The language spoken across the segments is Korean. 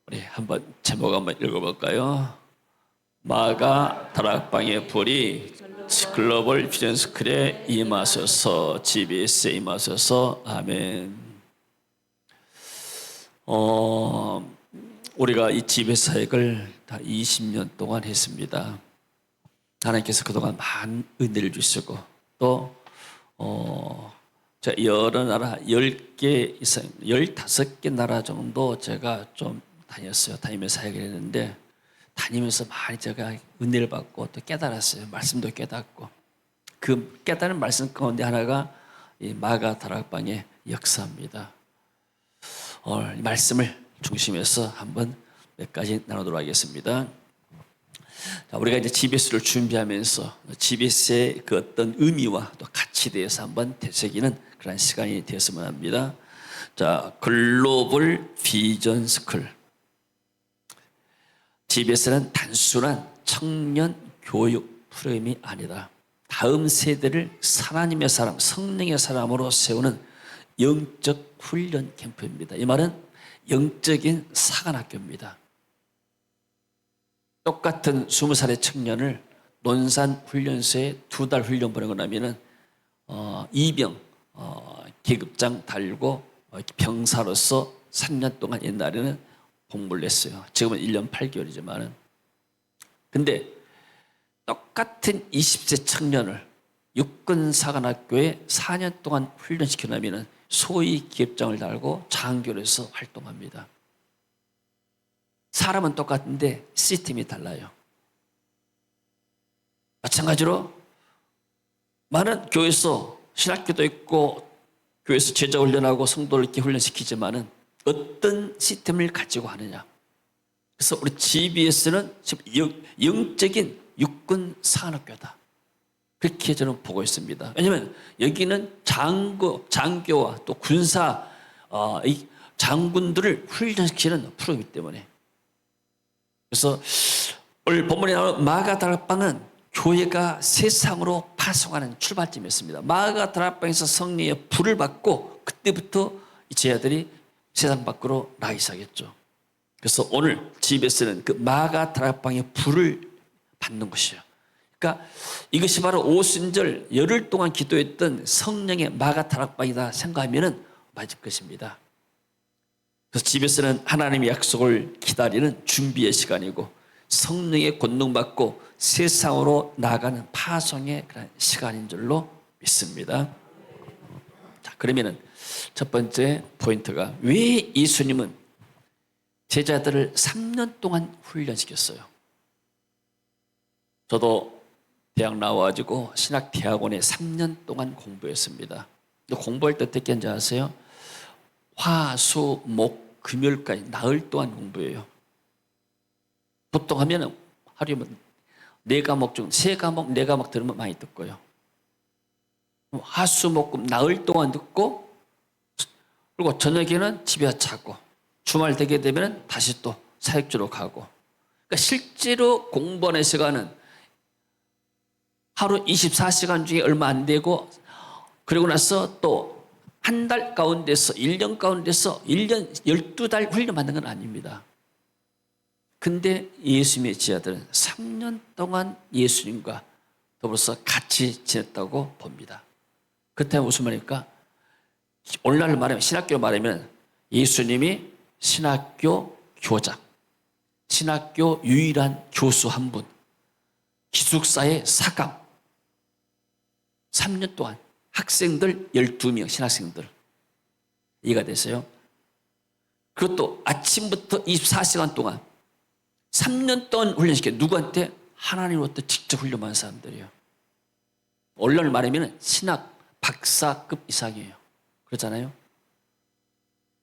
우리 한번 제목 한번 읽어볼까요? 마가 다락방의 불이 글로벌 비전 스쿨에 임하소서, GBS에 임하소서. 아멘. 우리가 이 GBS 사역을 다 20년 동안 했습니다. 하나님께서 그동안 많은 은혜를 주시고 또 여러 나라 10개 이상 15개 나라 정도 제가 좀 다녔어요. 다니면서 사역을 했는데 다니면서 많이 제가 은혜를 받고 또 깨달았어요. 말씀도 깨닫고 그 깨달은 말씀 가운데 하나가 이 마가 다락방의 역사입니다. 오늘 이 말씀을 중심해서 한번 몇 가지 나누도록 하겠습니다. 자, 우리가 이제 GBS를 준비하면서 GBS의 그 어떤 의미와 또 가치에 대해서 한번 되새기는 그런 시간이 되었으면 합니다. 자, 글로벌 비전 스쿨. GBS는 단순한 청년 교육 프로그램이 아니라 다음 세대를 하나님의 사람, 성령의 사람으로 세우는 영적 훈련 캠프입니다. 이 말은 영적인 사관학교입니다. 똑같은 20살의 청년을 논산 훈련소에 2달 훈련 보내고 나면은 이병 계급장 달고 병사로서 3년 동안 옛날에는 공부를 했어요. 지금은 1년 8개월이지만은. 근데 똑같은 20세 청년을 육군사관학교에 4년 동안 훈련시켜 놓으면은 소위 기업장을 달고 장교로서 활동합니다. 사람은 똑같은데 시스템이 달라요. 마찬가지로 많은 교회에서 신학교도 있고 교회에서 제자 훈련하고 성도를 이렇게 훈련시키지만은 어떤 시스템을 가지고 하느냐. 그래서 우리 GBS는 영적인 육군 사관학교다. 그렇게 저는 보고 있습니다. 왜냐하면 여기는 장교와 또 군사 장군들을 훈련시키는 프로이기 때문에. 그래서 오늘 본문에 나오는 마가 다락방은 교회가 세상으로 파송하는 출발점이었습니다. 마가 다락방에서 성령의 불을 받고 그때부터 이 제자들이 세상 밖으로 나가기 시작했죠. 그래서 오늘 GBS는 그 마가 다락방의 불을 받는 것이에요. 그러니까 이것이 바로 오순절 열흘 동안 기도했던 성령의 마가 다락방이다 생각하면 맞을 것입니다. 그래서 GBS는 하나님의 약속을 기다리는 준비의 시간이고 성령의 권능받고 세상으로 나가는 파송의 그런 시간인 줄로 믿습니다. 자, 그러면은 첫 번째 포인트가 왜 예수님은 제자들을 3년 동안 훈련시켰어요? 저도 대학 나와가지고 신학대학원에 3년 동안 공부했습니다. 공부할 때 어떻게 하는지 아세요? 화, 수, 목, 금요일까지 나흘 동안 공부해요. 보통 하면은 하루에 4과목 중 3과목, 4과목 들으면 많이 듣고요. 화, 수, 목, 금 나흘 동안 듣고 그리고 저녁에는 집에 자고 주말 되게 되면 다시 또 사역지로 가고. 그러니까 실제로 공부하는 시간은 하루 24시간 중에 얼마 안 되고 그리고 나서 또 한 달 가운데서 1년 가운데서 1년 12달 훈련받는 건 아닙니다. 근데 예수님의 제자들은 3년 동안 예수님과 더불어서 같이 지냈다고 봅니다. 그렇다면 무슨 말입니까? 오늘날 말하면 신학교로 말하면 예수님이 신학교 교장, 신학교 유일한 교수 한 분, 기숙사의 사감, 3년 동안 학생들 12명, 신학생들. 이해가 되세요? 그것도 아침부터 24시간 동안 3년 동안 훈련시켜 누구한테? 하나님으로부터 직접 훈련받은 사람들이에요. 오늘날 말하면 신학 박사급 이상이에요. 그렇잖아요?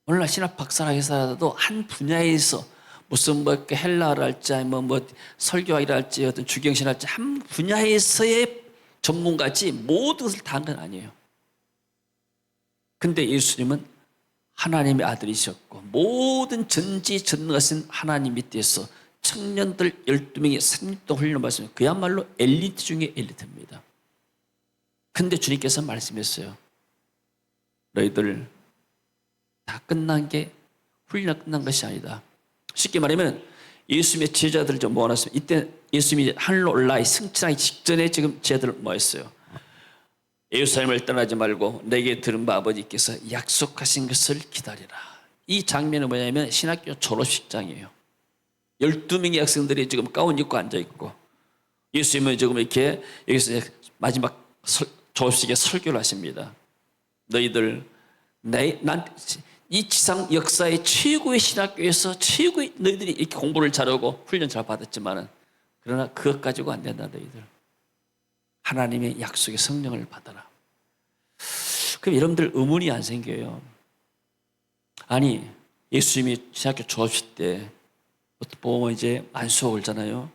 오늘날 신학 박사라 해서라도 한 분야에서 무슨 헬라어를 할지 뭐 설교학이라 할지 어떤 주경신 할지 한 분야에서의 전문가지 모든 것을 다 한 건 아니에요. 근데 예수님은 하나님의 아들이셨고 모든 전지전능하신 하나님 밑에서 청년들 12명이 3년 동안 훈련받았으면 그야말로 엘리트 중에 엘리트입니다. 근데 주님께서 말씀했어요. 너희들 다 끝난 게 훈련 끝난 것이 아니다. 쉽게 말하면 예수님의 제자들을 좀 모아놨습니다. 이때 예수님이 하늘로 올라 승천하기 직전에 지금 제자들을 모았어요. 예루살렘을 떠나지 말고 내게 들은 바 아버지께서 약속하신 것을 기다리라. 이 장면은 뭐냐면 신학교 졸업식장이에요. 12명의 학생들이 지금 가운 입고 앉아있고 예수님은 지금 이렇게 여기서 마지막 졸업식에 설교를 하십니다. 너희들 이 지상 역사의 최고의 신학교에서 최고의 너희들이 이렇게 공부를 잘하고 훈련 잘 받았지만은 그러나 그것 가지고 안 된다. 너희들 하나님의 약속의 성령을 받아라. 그럼 여러분들 의문이 안 생겨요. 아니 예수님이 신학교 졸업식 때 보면 이제 안수가 올잖아요.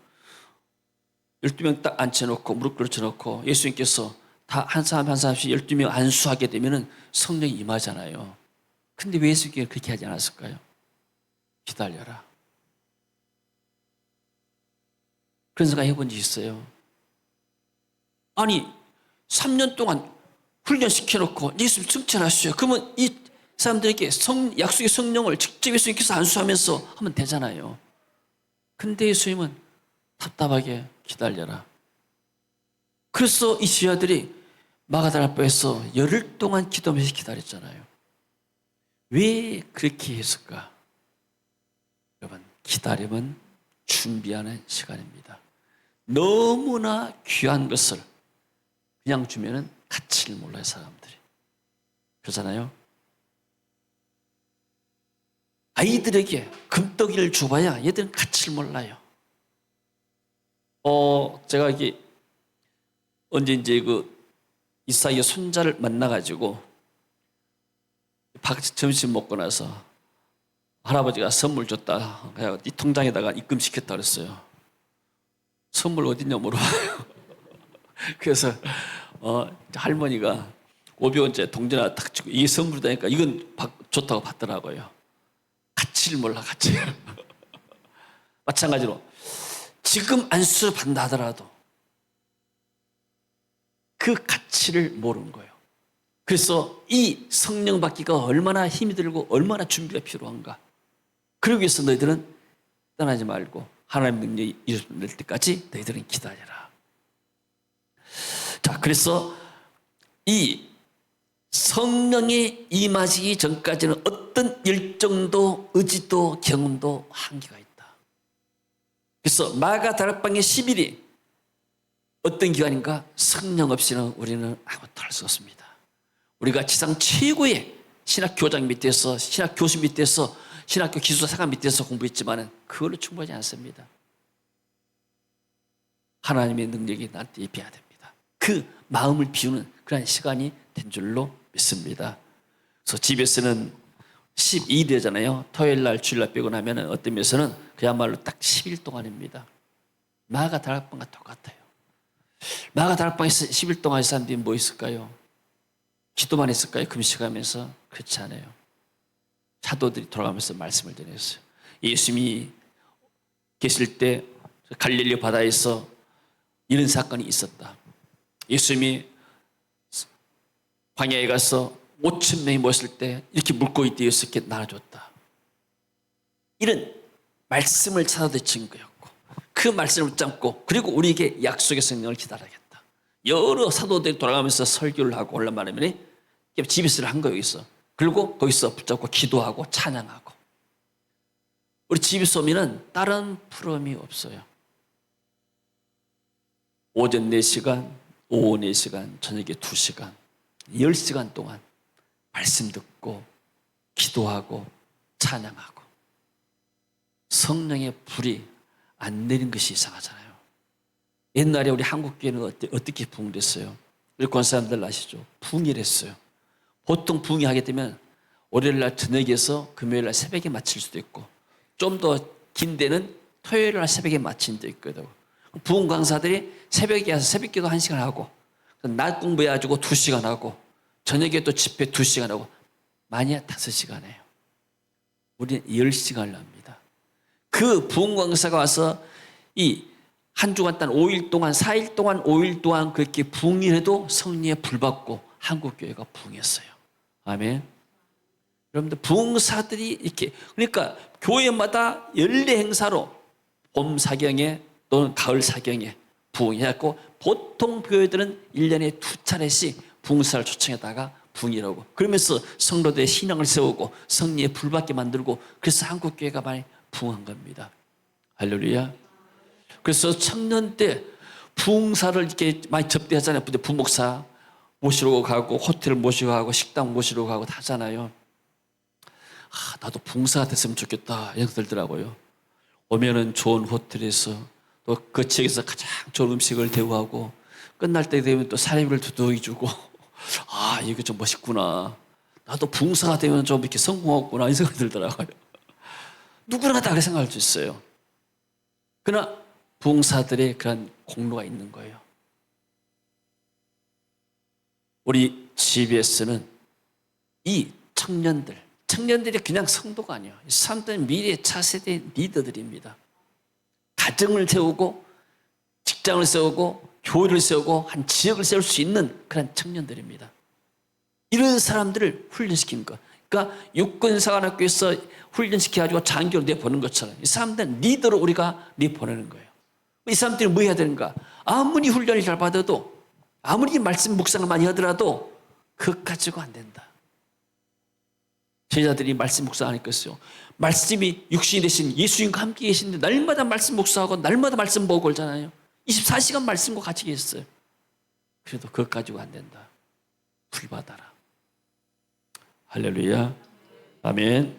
12명 딱 앉혀놓고 무릎 꿇어놓고 예수님께서 다 한 사람 한 사람씩 12명 안수하게 되면은 성령이 임하잖아요. 근데 왜 예수님께서 그렇게 하지 않았을까요? 기다려라. 그런 생각 해본 적 있어요. 아니 3년 동안 훈련시켜놓고 예수님 승천하시죠. 그러면 이 사람들에게 약속의 성령을 직접 예수님께서 안수하면서 하면 되잖아요. 근데 예수님은 답답하게 기다려라. 그래서 이 지하들이 마가다라바에서 열흘 동안 기도하면서 기다렸잖아요. 왜 그렇게 했을까? 여러분, 기다림은 준비하는 시간입니다. 너무나 귀한 것을 그냥 주면은 가치를 몰라요, 사람들이. 그러잖아요. 아이들에게 금떡이를 줘봐야 얘들은 가치를 몰라요. 제가 이게 언제 이제 이사이의 손자를 만나가지고 점심 먹고 나서 할아버지가 선물 줬다. 그래서 이 통장에다가 입금시켰다 그랬어요. 선물 어딨냐 물어봐요. 그래서 할머니가 500원짜리 동전 하나 딱 주고 이게 선물이다니까 이건 좋다고 받더라고요. 가치를 몰라, 가치를. 마찬가지로 지금 안수를 받는다 하더라도 그 가치를 모르는 거예요. 그래서 이 성령 받기가 얼마나 힘이 들고 얼마나 준비가 필요한가. 그러기 위해서 너희들은 떠나지 말고 하나님의 능력이 이루어질 때까지 너희들은 기다려라. 자, 그래서 이 성령이 임하시기 전까지는 어떤 열정도 의지도 경험도 한계가 있다. 그래서 마가다락방의 10일이 어떤 기간인가? 성령 없이는 우리는 아무것도 할 수 없습니다. 우리가 지상 최고의 신학 교장 밑에서 신학 교수 밑에서 신학교 기숙사가 밑에서 공부했지만 그걸로 충분하지 않습니다. 하나님의 능력이 나한테 입혀야 됩니다. 그 마음을 비우는 그런 시간이 된 줄로 믿습니다. 그래서 집에서는 12일이잖아요. 토요일날 주일날 빼고 나면 어떤 면에서는 그야말로 딱 10일 동안입니다. 마가다락방과 똑같아요. 마가다락방에서 10일 동안 사람들이 뭐 있을까요? 기도만 했을까요? 금식하면서? 그렇지 않아요. 사도들이 돌아가면서 말씀을 전했어요. 예수님이 계실 때 갈릴리 바다에서 이런 사건이 있었다. 예수님이 광야에 가서 5천 명이 모였을 때 이렇게 물고기 떼어서 이렇게 나눠줬다. 이런 말씀을 사도들이 증거였고 그 말씀을 붙잡고 그리고 우리에게 약속의 성령을 기다려야겠다. 여러 사도들이 돌아가면서 설교를 하고 올라가면 집에서 한 거예요. 여기서. 그리고 거기서 붙잡고 기도하고 찬양하고. 우리 집에서 오면 다른 프로그램이 없어요. 오전 4시간, 오후 4시간, 저녁에 2시간, 10시간 동안 말씀 듣고 기도하고 찬양하고 성령의 불이 안 내린 것이 이상하잖아요. 옛날에 우리 한국교회는 어떻게 부흥됐어요? 우리 권사님들 아시죠? 부흥을 했어요. 보통 부흥이 하게 되면 월요일날 저녁에서 금요일날 새벽에 마칠 수도 있고 좀 더 긴 데는 토요일날 새벽에 마친 데 있거든. 부흥 강사들이 새벽에 와서 새벽기도 1시간 하고 낮 공부해가지고 2시간 하고 저녁에 또 집회 2시간 하고 많이 5시간 해요. 우리는 10시간을 합니다. 그 부흥 강사가 와서 이 한 주간 단 5일 동안 4일 동안 5일 동안 그렇게 부흥을 해도 성령의 불 받고 한국교회가 부흥했어요. 아멘. 여러분들 부흥사들이 이렇게, 그러니까 교회마다 연례 행사로 봄 사경에 또는 가을 사경에 부흥해갖고 보통 교회들은 1년에 2차례씩 부흥사를 초청했다가 부흥이라고 그러면서 성도들의 신앙을 세우고 성리에 불받게 만들고 그래서 한국 교회가 많이 부흥한 겁니다. 할렐루야. 그래서 청년 때 부흥사를 이렇게 많이 접대하잖아요. 부목사 모시러 가고 호텔 모시러 가고 식당 모시러 가고 다 하잖아요. 나도 부흥사가 됐으면 좋겠다 이런 생각이 들더라고요. 오면은 좋은 호텔에서 또 그 지역에서 가장 좋은 음식을 대우하고 끝날 때 되면 또 사례비를 두둑이 주고 이거 좀 멋있구나. 나도 부흥사가 되면 좀 이렇게 성공하겠구나 이 생각이 들더라고요. 누구나 다 그렇게 생각할 수 있어요. 그러나 부흥사들의 그런 공로가 있는 거예요. 우리 GBS는 이 청년들이 그냥 성도가 아니에요. 이 사람들은 미래의 차세대 리더들입니다. 가정을 세우고 직장을 세우고 교회를 세우고 한 지역을 세울 수 있는 그런 청년들입니다. 이런 사람들을 훈련시키는 것. 그러니까 육군사관학교에서 훈련시켜가지고 장교를 내보는 것처럼 이 사람들은 리더로 우리가 내보내는 거예요. 이 사람들이 뭐 해야 되는가? 아무리 훈련을 잘 받아도 아무리 말씀 묵상을 많이 하더라도 그것 가지고 안 된다. 제자들이 말씀 묵상하니까 있어요. 말씀이 육신이 되신 예수님과 함께 계신데 날마다 말씀 묵상하고 날마다 말씀 보고 걸잖아요. 24시간 말씀과 같이 계셨어요. 그래도 그것 가지고 안 된다. 불받아라. 할렐루야. 아멘.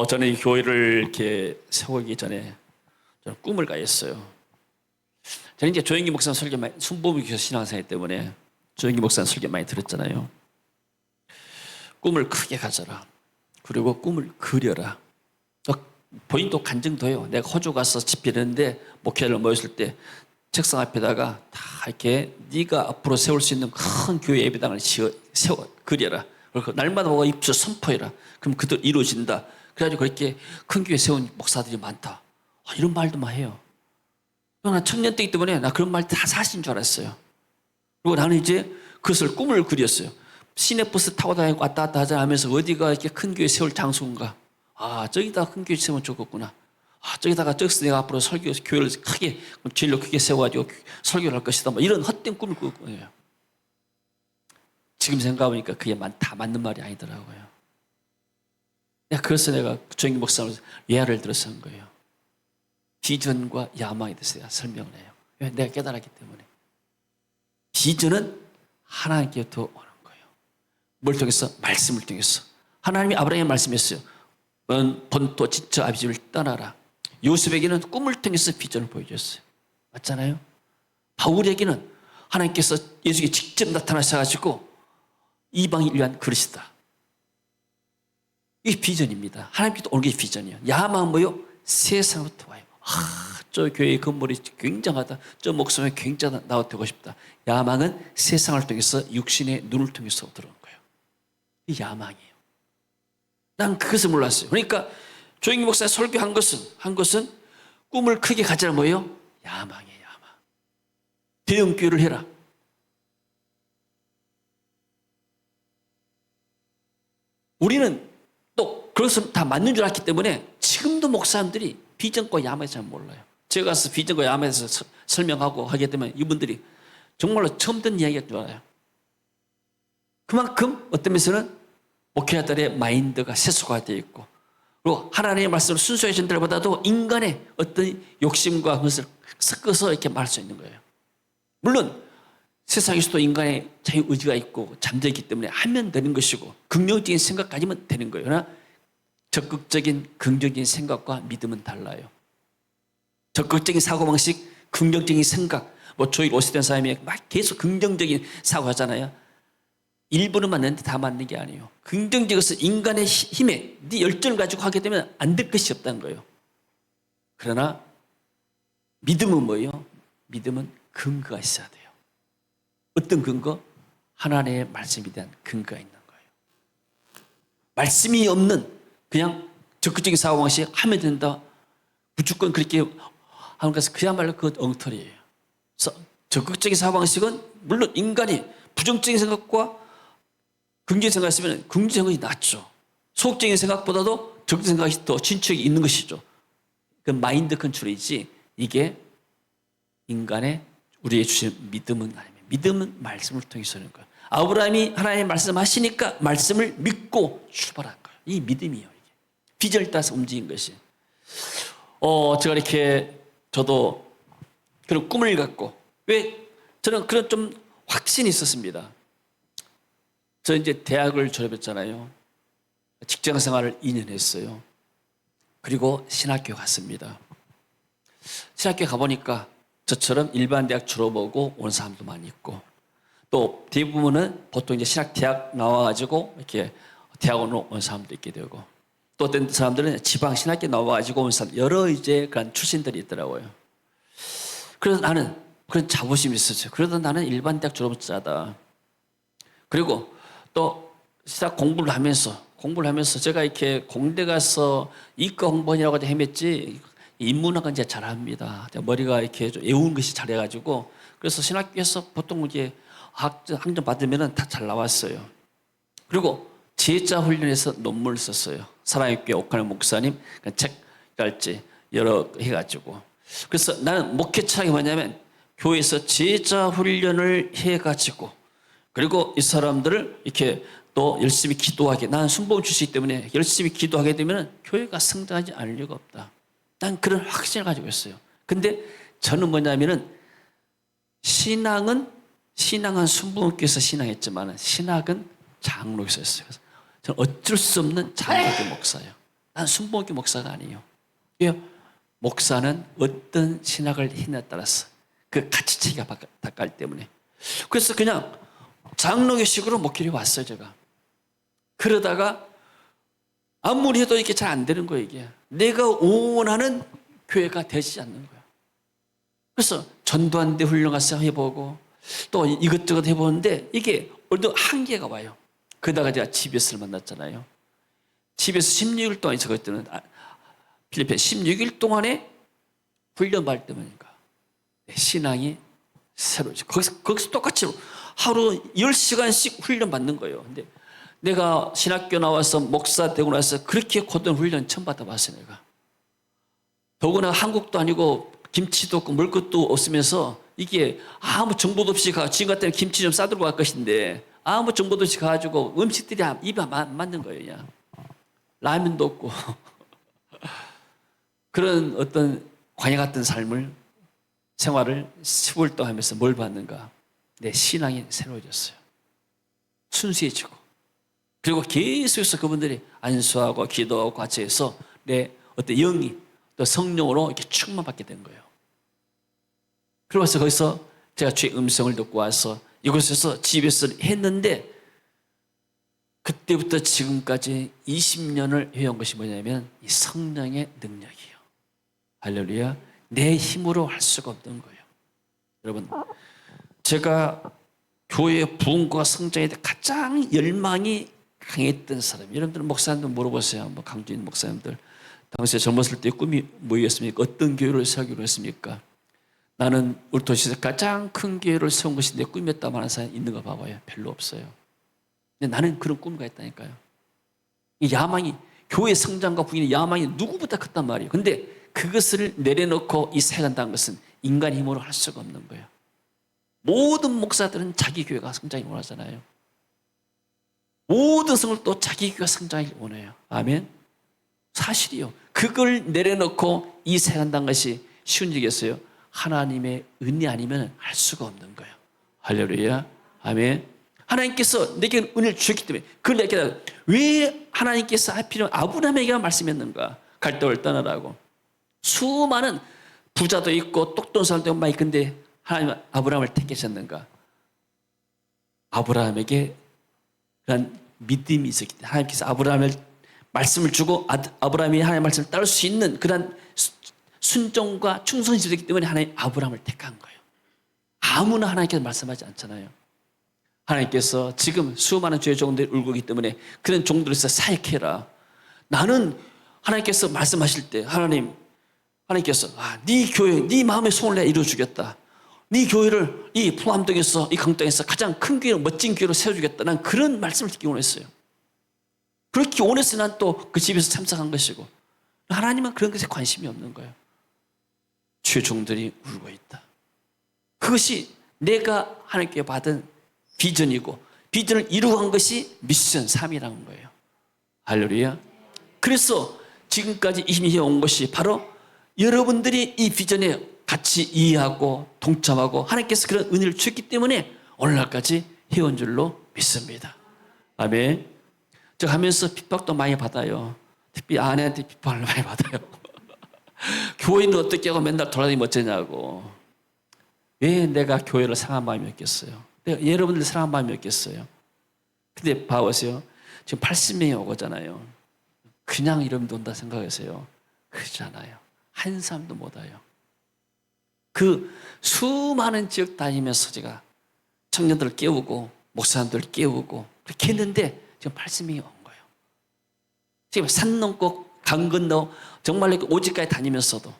저는 이 교회를 이렇게 세우기 전에 저는 꿈을 가졌어요. 저는 이제 조영기 목사 설교 많이, 순복음 교회 신앙생활 때문에 조영기 목사 설교 많이 들었잖아요. 꿈을 크게 가져라. 그리고 꿈을 그려라. 본인도 간증도요. 내가 호주 가서 집회했는데 목회를 모였을 때 책상 앞에다가 다 이렇게 네가 앞으로 세울 수 있는 큰 교회 예배당을 세워 그려라. 그리고 날마다 뭐가 입주 선포해라. 그럼 그들 이루어진다. 그래가지고 그렇게 큰 교회 세운 목사들이 많다. 이런 말도 막 해요. 나 청년 때이기 때문에 나 그런 말 다 사실인 줄 알았어요. 그리고 나는 이제 그것을 꿈을 그렸어요. 시내버스 타고 다니고 왔다 갔다 하자 하면서 어디가 이렇게 큰 교회 세울 장소인가. 저기다가 큰 교회 세우면 좋겠구나. 저기서 내가 앞으로 교회를 크게, 진로 크게 세워가지고 설교를 할 것이다. 뭐 이런 헛된 꿈을 꾸고 거예요. 지금 생각해보니까 그게 다 맞는 말이 아니더라고요. 그래서 내가 조영기 목사님으로서 예화를 들어서 한 거예요. 비전과 야망에 대해서 내가 설명을 해요. 왜? 내가 깨달았기 때문에. 비전은 하나님께부터 오는 거예요. 뭘 통해서? 말씀을 통해서. 하나님이 아브라함에게 말씀했어요. 본토 지처 아비집을 떠나라. 요셉에게는 꿈을 통해서 비전을 보여줬어요. 맞잖아요? 바울에게는 하나님께서 예수에게 직접 나타나셔가지고 이방인을 위한 그릇이다. 이게 비전입니다. 하나님께서 오는 게 비전이에요. 야망은 뭐요? 세상으로부터 와요. 저 교회의 건물이 굉장하다. 저 목숨이 굉장하다. 나와 되고 싶다. 야망은 세상을 통해서 육신의 눈을 통해서 들어온 거예요. 이 야망이에요. 난 그것을 몰랐어요. 그러니까 조영기 목사가 설교한 것은 꿈을 크게 가지라 뭐예요? 야망이에요. 야망. 대형교회를 해라. 우리는 또 그것을 다 맞는 줄 알기 때문에 지금도 목사님들이 비전과 야망에 잘 몰라요. 제가 가서 비전과 야망에 대해서 설명하고 하게 되면 이분들이 정말로 처음 듣는 이야기일 줄 알아요. 그만큼 어떤 면에서는 목회자들의 마인드가 세속화되어 있고 그리고 하나님의 말씀을 순수하게 전달보다도 인간의 어떤 욕심과 그것을 섞어서 이렇게 말할 수 있는 거예요. 물론 세상에서도 인간의 자유의지가 있고 잠재있기 때문에 하면 되는 것이고 긍정적인 생각 가지면 되는 거예요. 그러나 적극적인 긍정적인 생각과 믿음은 달라요. 적극적인 사고방식, 긍정적인 생각, 저희 오시된 사람이 막 계속 긍정적인 사고 하잖아요. 일부는 맞는데 다 맞는 게 아니에요. 긍정적으로서 인간의 힘에 네 열정을 가지고 하게 되면 안 될 것이 없다는 거예요. 그러나 믿음은 뭐예요? 믿음은 근거가 있어야 돼요. 어떤 근거? 하나님의 말씀에 대한 근거가 있는 거예요. 말씀이 없는 그냥 적극적인 사고방식 하면 된다. 무조건 그렇게 하는 것은 그야말로 그 엉터리예요. 그래서 적극적인 사고방식은 물론 인간이 부정적인 생각과 긍정 생각했으면 긍정 생각이 낫죠. 소극적인 생각보다도 적극 생각이 더 진척이 있는 것이죠. 그 마인드 컨트롤이지 이게 인간의 우리의 주신 믿음은 아닙니다. 믿음은 말씀을 통해서 하는 거예요. 아브라함이 하나님의 말씀하시니까 말씀을 믿고 출발한 거예요. 이 믿음이에요. 이게. 비전을 따라서 움직인 것이. 제가 이렇게 저도 그런 꿈을 갖고 왜 저는 그런 좀 확신이 있었습니다. 저 이제 대학을 졸업했잖아요. 직장 생활을 2년 했어요. 그리고 신학교 갔습니다. 신학교 가보니까 저처럼 일반 대학 졸업하고 온 사람도 많이 있고 또 대부분은 보통 이제 신학 대학 나와가지고 이렇게 대학원으로 온 사람도 있게 되고 또 어떤 사람들은 지방 신학교 나와가지고 온 사람 여러 이제 그런 출신들이 있더라고요. 그래서 나는 그런 자부심이 있었어요. 그래도 나는 일반 대학 졸업자다. 그리고 또 신학 공부를 하면서 제가 이렇게 공대 가서 이과 공부하느라고 헤맸지 인문학은 이제 잘합니다. 머리가 이렇게 좀 외우는 것이 잘해가지고 그래서 신학교에서 보통 이제 학점 받으면 다 잘 나왔어요. 그리고 제자 훈련에서 논문을 썼어요. 사랑의 교회 옥하늘 목사님 책갈지 여러 해가지고 그래서 나는 목회 철학이 뭐냐면 교회에서 제자 훈련을 해가지고 그리고 이 사람들을 이렇게 또 열심히 기도하게 나는 순복음 출신이기 때문에 열심히 기도하게 되면 교회가 성장하지 않을 리가 없다. 난 그런 확신을 가지고 있어요. 근데 저는 뭐냐면은 신앙은 순복음교회에서 신앙했지만 신학은 장로교에서 했어요. 저는 어쩔 수 없는 장로교 목사예요. 난 순복음교 목사가 아니에요. 왜요? 목사는 어떤 신학을 했냐에 따라서 그 가치체계가 바뀌기 때문에 그래서 그냥 장로교식으로 목회를 왔어요. 제가 그러다가 아무리 해도 이게 잘 안 되는 거예요. 이게 내가 원하는 교회가 되지 않는 거예요. 그래서 전도한데 훈련 가서 해보고 또 이것저것 해보는데 이게 어느 한계가 와요. 그러다가 제가 GBS를 만났잖아요. GBS 16일 동안 있었거든요. 필리핀 16일 동안에 훈련 받을 때마니까 신앙이 새로워져. 거기서 똑같이 하루 10시간씩 훈련 받는 거예요. 근데 내가 신학교 나와서 목사 되고 나서 그렇게 고된 훈련 처음 받아봤어요. 내가. 더구나 한국도 아니고 김치도 없고 먹을 것도 없으면서 이게 아무 정보도 없이 지금 같으면 김치 좀 싸들고 갈 것인데 아무 정보도 없이 가가지고 음식들이 입에 안 맞는 거예요. 그냥. 라면도 없고 그런 어떤 광야 같은 생활을 10월 동안 하면서 뭘 받는가? 내 신앙이 새로워졌어요. 순수해지고. 그리고 계속해서 그분들이 안수하고 기도하고 같이 해서 내 어떤 영이 또 성령으로 이렇게 충만받게 된 거예요. 그러면서 거기서 제가 주의 음성을 듣고 와서 이곳에서 GBS를 했는데 그때부터 지금까지 20년을 해온 것이 뭐냐면 이 성령의 능력이에요. 할렐루야. 내 힘으로 할 수가 없는 거예요. 여러분, 제가 교회 부흥과 성장에 대해 가장 열망이 강했던 사람, 여러분들은 목사님들 물어보세요. 뭐 강주인 목사님들 당시에 젊었을 때 꿈이 뭐였습니까? 어떤 교회를 세우기로 했습니까? 나는 우리 도시에서 가장 큰 교회를 세운 것이 내 꿈이었다 말하는 사람이 있는 거 봐봐요. 별로 없어요. 근데 나는 그런 꿈을 가졌다니까요. 이 야망이, 교회 성장과 부흥의 야망이 누구보다 컸단 말이에요. 근데 그것을 내려놓고 이 세간다는 것은 인간의 힘으로 할 수가 없는 거예요. 모든 목사들은 자기 교회가 성장하기 원하잖아요. 모든 성을 또 자기 교회가 성장하기 원해요. 아멘. 사실이요. 그걸 내려놓고 이 세간다는 것이 쉬운 일이겠어요? 하나님의 은혜 아니면 할 수가 없는 거예요. 할렐루야. 아멘. 하나님께서 내게 은혜를 주셨기 때문에 그걸 내게 왜 하나님께서 하필이면 아브라함에게만 말씀했는가? 갈대를 떠나라고. 수많은 부자도 있고 똑똑한 사람도 많이 있는데 하나님은 아브라함을 택하셨는가? 아브라함에게 그런 믿음이 있었기 때문에 하나님께서 아브라함을 말씀을 주고 아브라함이 하나님의 말씀을 따를 수 있는 그런 순종과 충성이 있었기 때문에 하나님 아브라함을 택한 거예요. 아무나 하나님께서 말씀하지 않잖아요. 하나님께서 지금 수많은 죄의 종들이 울고 있기 때문에 그런 종들에서 사역해라. 나는 하나님께서 말씀하실 때 하나님께서 네 교회, 네 마음의 소원을 내가 이루어주겠다. 네 교회를 이 포함동에서 이 강동에서 가장 큰 교회로 멋진 교회로 세워주겠다. 난 그런 말씀을 듣기 원했어요. 그렇게 원해서 난 또 그 집에서 참석한 것이고 하나님은 그런 것에 관심이 없는 거예요. 주의 종들이 울고 있다. 그것이 내가 하나님께 받은 비전이고 비전을 이루어간 것이 미션 3이라는 거예요. 할렐루야. 그래서 지금까지 이미 해온 것이 바로 여러분들이 이 비전에 같이 이해하고 동참하고 하나님께서 그런 은혜를 주셨기 때문에 오늘날까지 해온 줄로 믿습니다. 아멘. 저 하면서 핍박도 많이 받아요. 특히 아내한테 핍박을 많이 받아요. 교회는 어떻게 하고 맨날 돌아다니면 어쩌냐고. 왜 내가 교회를 사랑한 마음이 없겠어요? 내가 여러분들 사랑한 마음이 없겠어요? 근데 봐보세요. 지금 80명이 오거잖아요. 그냥 이러면 온다 생각하세요? 그렇지 않아요. 한 사람도 못 와요. 그 수많은 지역 다니면서 제가 청년들을 깨우고 목사님들을 깨우고 그렇게 했는데 지금 80명이 온 거예요. 지금 산 넘고 강 건너 정말 오직까지 다니면서도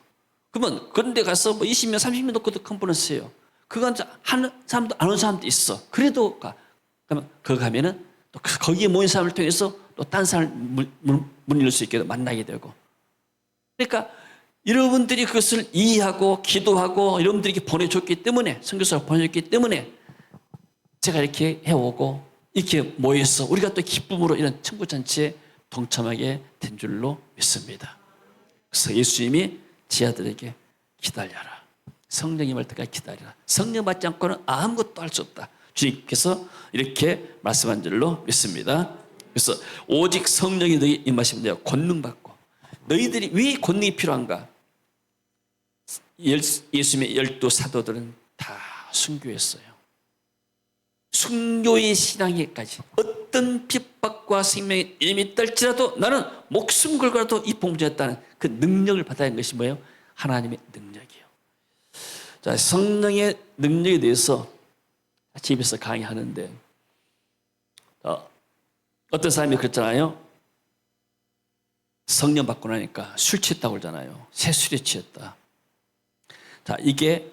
그러면 그런 데 가서 뭐 20명 30명 놓고도 컨퍼런스예요. 그거 하는 사람도 안 오는 사람도 있어. 그래도 그러면 거기 가면은 또 거기에 모인 사람을 통해서 또 딴 사람을 문 열릴 수 있게 만나게 되고. 그러니까 여러분들이 그것을 이해하고 기도하고 여러분들이 이렇게 보내줬기 때문에 선교사를 보내줬기 때문에 제가 이렇게 해오고 이렇게 모여서 우리가 또 기쁨으로 이런 천국잔치에 동참하게 된 줄로 믿습니다. 그래서 예수님이 지하들에게 기다려라. 성령이 올 때까지 기다려라. 성령 받지 않고는 아무것도 할 수 없다. 주님께서 이렇게 말씀한 줄로 믿습니다. 그래서 오직 성령이 너희 임하시면 내가 권능 받고 너희들이 왜 권능이 필요한가? 예수님의 12 사도들은 다 순교했어요. 순교의 신앙에까지 어떤 핍박과 생명의 이름이 떨지라도 나는 목숨 걸고라도 이 봉전했다는 그 능력을 받아야 하는 것이 뭐예요? 하나님의 능력이에요. 자, 성령의 능력에 대해서 집에서 강의하는데 어떤 사람이 그랬잖아요. 성령 받고 나니까 술 취했다고 그러잖아요. 새술에 취했다. 자, 이게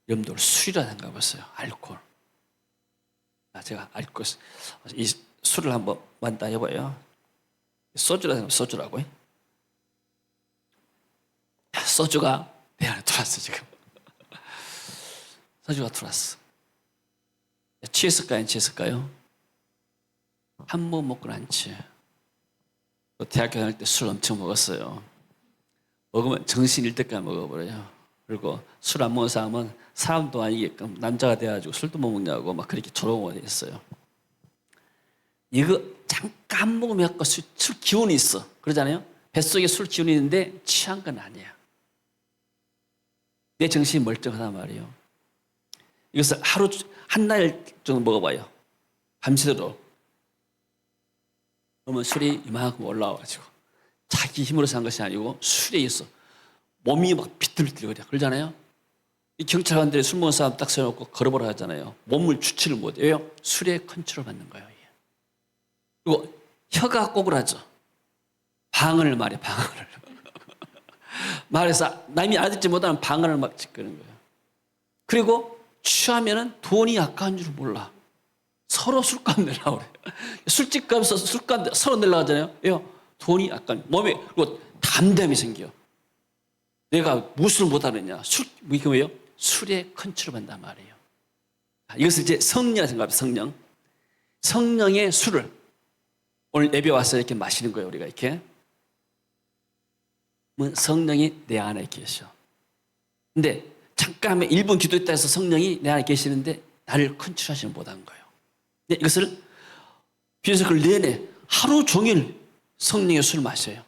여러분들 술이라 생각해 보세요. 알코올. 제가 알코올, 이 술을 한번 만다 해봐요. 소주라 생각해 소주라고요. 소주가 내 안에 들어왔어, 지금. 소주가 들어왔어. 취했을까요? 안 취했을까요? 한 번 먹고는 안 취해. 대학교 다닐 때 술 엄청 먹었어요. 먹으면 정신 잃을 때까지 먹어버려요. 그리고 술 안 먹은 사람은 사람도 아니게끔 남자가 돼가지고 술도 못 먹냐고 막 그렇게 조롱을 했어요. 이거 잠깐 먹으면 약간 술 기운이 있어. 그러잖아요. 뱃속에 술 기운이 있는데 취한 건 아니야. 내 정신이 멀쩡하단 말이에요. 이것을 하루, 한 달 정도 먹어봐요. 밤새도록. 그러면 술이 이만큼 올라와가지고 자기 힘으로 산 것이 아니고 술에 있어. 몸이 막 비틀비틀거려. 그러잖아요. 이 경찰관들이 술 먹은 사람 딱 세워놓고 걸어보라 하잖아요. 몸을 주치를 못해요. 술에 컨트롤 받는 거예요. 그리고 혀가 꼬꾸라져. 방언을 말해, 방언을. 말해서 남이 알아듣지 못하는 방언을 막 짓거리는 거예요. 그리고 취하면은 돈이 아까운 줄 몰라. 서로 술값 내려고 그래. 술집 가면서 술값 서로 내려고 하잖아요. 돈이 아까운, 몸에, 그리고 담담이 생겨. 내가 무엇을 못하느냐. 이게 뭐예요? 술에 컨트롤 받는단 말이에요. 이것을 이제 성령이라 생각합니다. 성령. 성령의 술을 오늘 예배 와서 이렇게 마시는 거예요. 우리가 이렇게. 성령이 내 안에 계셔. 근데 잠깐 하면 1분 기도했다 해서 성령이 내 안에 계시는데 나를 컨트롤하지 못한 거예요. 근데 이것을 비해서 그걸 내내 하루 종일 성령의 술을 마셔요.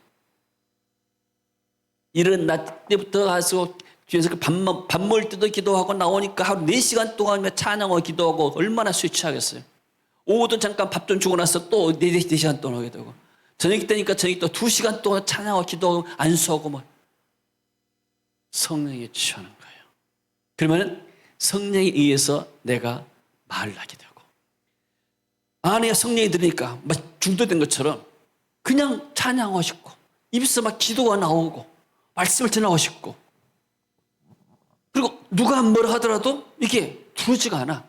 이른 낮 때부터 가서 뒤에서 밥 먹을 때도 기도하고 나오니까 하루 4시간 동안 찬양하고 기도하고 얼마나 술 취하겠어요. 오후도 잠깐 밥 좀 주고 나서 또 4시간 동안 하게 되고 저녁 때니까 저녁 또 2시간 동안 찬양하고 기도하고 안수하고 뭐 성령에 취하는 거예요. 그러면 성령에 의해서 내가 말을 하게 되고 안에 성령이 들으니까 막 중독된 것처럼 그냥 찬양하고 싶고 입에서 막 기도가 나오고 말씀을 전하고 싶고 그리고 누가 뭐라 하더라도 이게 들어오지가 않아.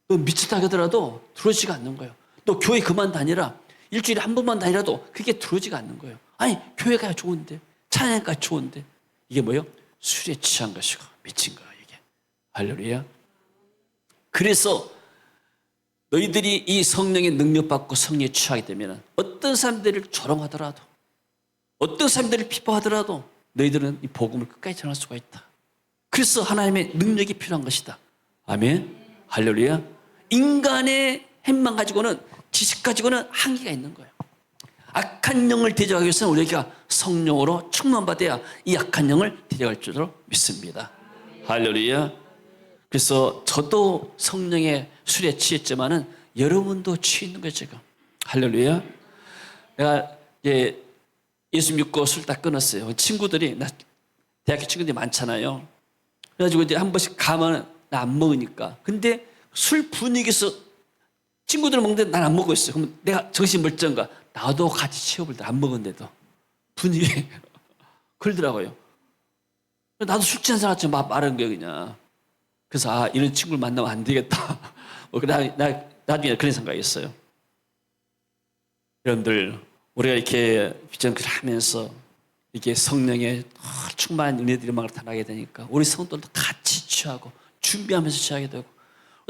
너 미쳤다 하더라도 들어오지가 않는 거예요. 또 교회 그만 다니라. 일주일에 한 번만 다니라도 그게 들어오지가 않는 거예요. 아니, 교회가 좋은데, 찬양가 좋은데. 이게 뭐예요? 술에 취한 것이고 미친 거예요, 이게. 할렐루야. 그래서 너희들이 이 성령의 능력받고 성령에 취하게 되면 어떤 사람들을 조롱하더라도, 어떤 사람들을 비판하더라도 너희들은 이 복음을 끝까지 전할 수가 있다. 그래서 하나님의 능력이 필요한 것이다. 아멘. 할렐루야. 인간의 행만 가지고는, 지식 가지고는 한계가 있는 거예요. 악한 영을 대적하기 위해서는 우리가 성령으로 충만받아야 이 악한 영을 대적할 줄로 믿습니다. 할렐루야. 그래서 저도 성령의 술에 취했지만은 여러분도 취해 있는 거예요, 지금. 할렐루야. 내가 이제 예수 믿고 술 다 끊었어요. 친구들이, 나 대학교 친구들이 많잖아요. 그래가지고 이제 한 번씩 가면 나 안 먹으니까. 근데 술 분위기에서 친구들 먹는데 난 안 먹고 있어요. 그럼 내가 정신 멀쩡가? 나도 같이 취업을 안 먹었는데도 분위기 그러더라고요. 나도 술 취한 사람 같이 말한 거예요, 그냥. 그래서 이런 친구를 만나면 안 되겠다. 나중에 그런 생각이 있어요. 여러분들, 우리가 이렇게 비전을 하면서 이게 성령의 충만한 은혜들이 막 나타나게 되니까 우리 성도들도 같이 취하고 준비하면서 취하게 되고,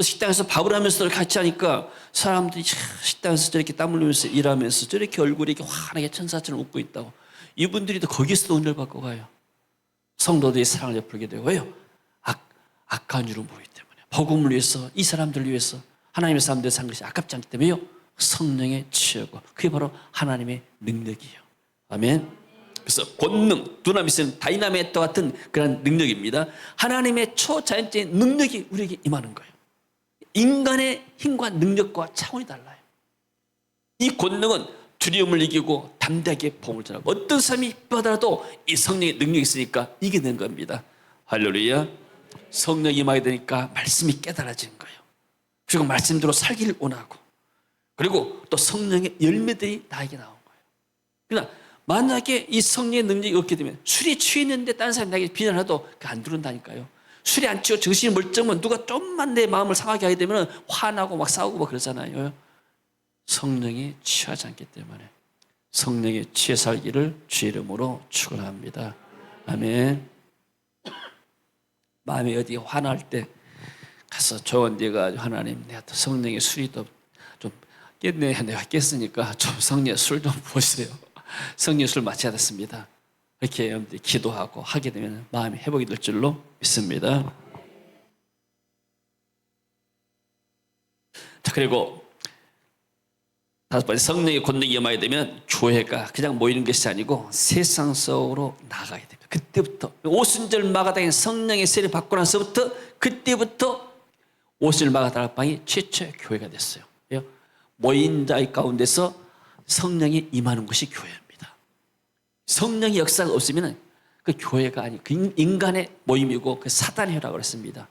식당에서 밥을 하면서 같이 하니까 사람들이 식당에서 저렇게 땀 흘리면서 일하면서 저렇게 얼굴이 이렇게 환하게 천사처럼 웃고 있다고. 이분들이 또 거기서도 은혜를 받고 가요. 성도들이 사랑을 베풀게 되고. 왜요? 악한 일을 모르기 때문에. 복음을 위해서, 이 사람들을 위해서 하나님의 사람들을 사는 것이 아깝지 않기 때문에요. 성령에 취하고, 그게 바로 하나님의 능력이에요. 아멘. 그래서 권능, 두나미스는 다이나마이트와 같은 그런 능력입니다. 하나님의 초자연적인 능력이 우리에게 임하는 거예요. 인간의 힘과 능력과 차원이 달라요. 이 권능은 두려움을 이기고 담대하게 복음을 전하고, 어떤 사람이 받아도 이 성령의 능력이 있으니까 이기는 겁니다. 할렐루야. 성령이 임하게 되니까 말씀이 깨달아지는 거예요. 그리고 말씀대로 살기를 원하고, 그리고 또 성령의 열매들이 나에게 나온 거예요. 그러나 만약에 이 성령의 능력이 없게 되면, 술이 취했는데 다른 사람이 나에게 비난해도 안 들은다니까요. 술이 안 취고 정신이 멀쩡하면 누가 좀만 내 마음을 상하게 하게 되면 화나고 막 싸우고 막 그러잖아요. 성령이 취하지 않기 때문에 성령에 취해 살기를 주의 이름으로 축원합니다. 아멘. 마음이 어디 화날 때 가서 좋은 데가, 하나님, 내가 또 성령의 술이 또 좀 깼네, 내가 깼으니까 좀 성령의 술 좀 부으세요. 성령의 술 마셔야 됐습니다. 이렇게 여러분들이 기도하고 하게 되면 마음이 회복이 될 줄로 믿습니다. 자, 그리고 다섯 번째, 성령의 권능이 임하게 되면 교회가 그냥 모이는 것이 아니고 세상 속으로 나가게 됩니다. 그때부터 오순절 마가다락방에 성령의 세례를 받고 나서부터, 그때부터 오순절 마가다락방이 최초의 교회가 됐어요. 모인 자의 가운데서 성령이 임하는 것이 교회입니다. 성령의 역사가 없으면 그 교회가 아니, 그 인간의 모임이고 그 사단의 회라고 그랬습니다.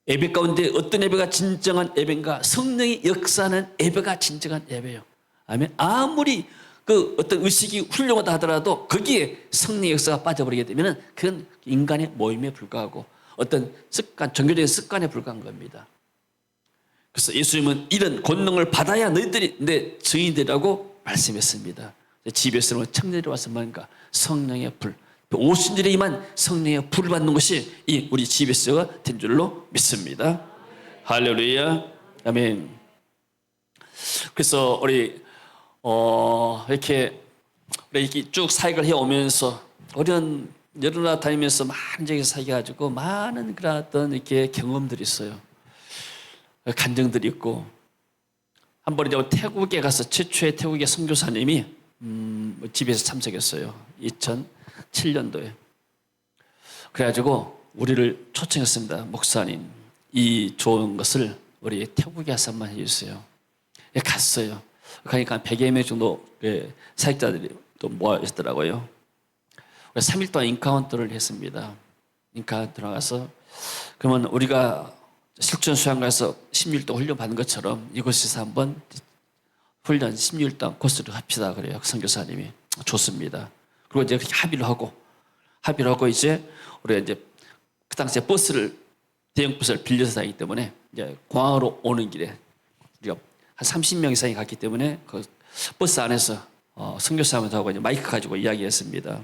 예배 가운데 어떤 예배가 진정한 예배인가? 성령의 역사는 예배가 진정한 예배예요. 아멘. 아무리 그 어떤 의식이 훌륭하다 하더라도 거기에 성령의 역사가 빠져버리게 되면 그건 인간의 모임에 불과하고 어떤 습관, 종교적인 습관에 불과한 겁니다. 그래서 예수님은 이런 권능을 받아야 너희들이 내 증인들이라고 말씀했습니다. 집에서는 청년들이 와서 뭔가 성령의 불, 오순절에 임한 성령의 불을 받는 것이 이 우리 집에서가 된 줄로 믿습니다. 할렐루야. 아멘. 그래서 우리 이렇게 쭉 사역을 해오면서, 우리는 여러 나라 다니면서 많은 지역에서 사역해가지고 많은 그런 어떤 이렇게 경험들이 있어요. 간증들이 있고, 한 번 이제 태국에 가서 최초의 태국의 선교사님이 집에서 참석했어요. 2007년도에. 그래가지고 우리를 초청했습니다. 목사님, 이 좋은 것을 우리 태국에 가서 한번 해주세요. 갔어요. 그러니까 100여 명 정도 사역자들이 또 모여있더라고요. 3일 동안 인카운트를 했습니다. 인카운트 들어가서, 그러면 우리가 실전 수양가에서 16일 동안 훈련 받는 것처럼 이곳에서 한번 훈련 16일 동안 코스를 합시다. 그래요. 선교사님이. 좋습니다. 그리고 이제 그렇게 합의를 하고 이제 우리가 이제 그 당시에 대형 버스를 빌려서 다니기 때문에 이제 공항으로 오는 길에 우리가 한 30명 이상이 갔기 때문에 그 버스 안에서 선교사님하고 이제 마이크 가지고 이야기했습니다.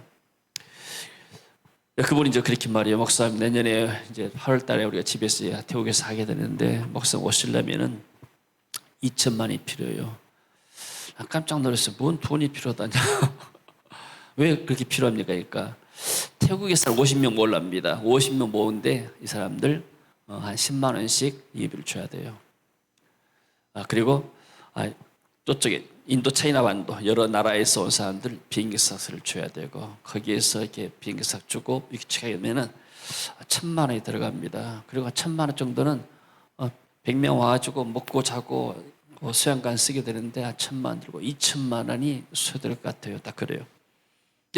그분이 이제 그렇게 말해요. 목사님, 내년에 이제 8월 달에 우리가 집에서 태국에서 하게 되는데, 목사님 오시려면은 2천만이 필요해요. 깜짝 놀랐어요. 뭔 돈이 필요하다냐. 왜 그렇게 필요합니까? 그러니까 태국에서 50명 모으랍니다. 50명 모은데 이 사람들 한 10만 원씩 예비를 줘야 돼요. 그리고 저쪽에 인도 차이나 반도 여러 나라에서 온 사람들 비행기값을 줘야 되고, 거기에서 이렇게 비행기값 주고 이렇게 가면은 1,000만 원이 들어갑니다. 그리고 1,000만 원 정도는 100명 와가지고 먹고 자고 수양관 쓰게 되는데 1,000만 원 들고 2천만 원이 소요될 것 같아요. 딱 그래요.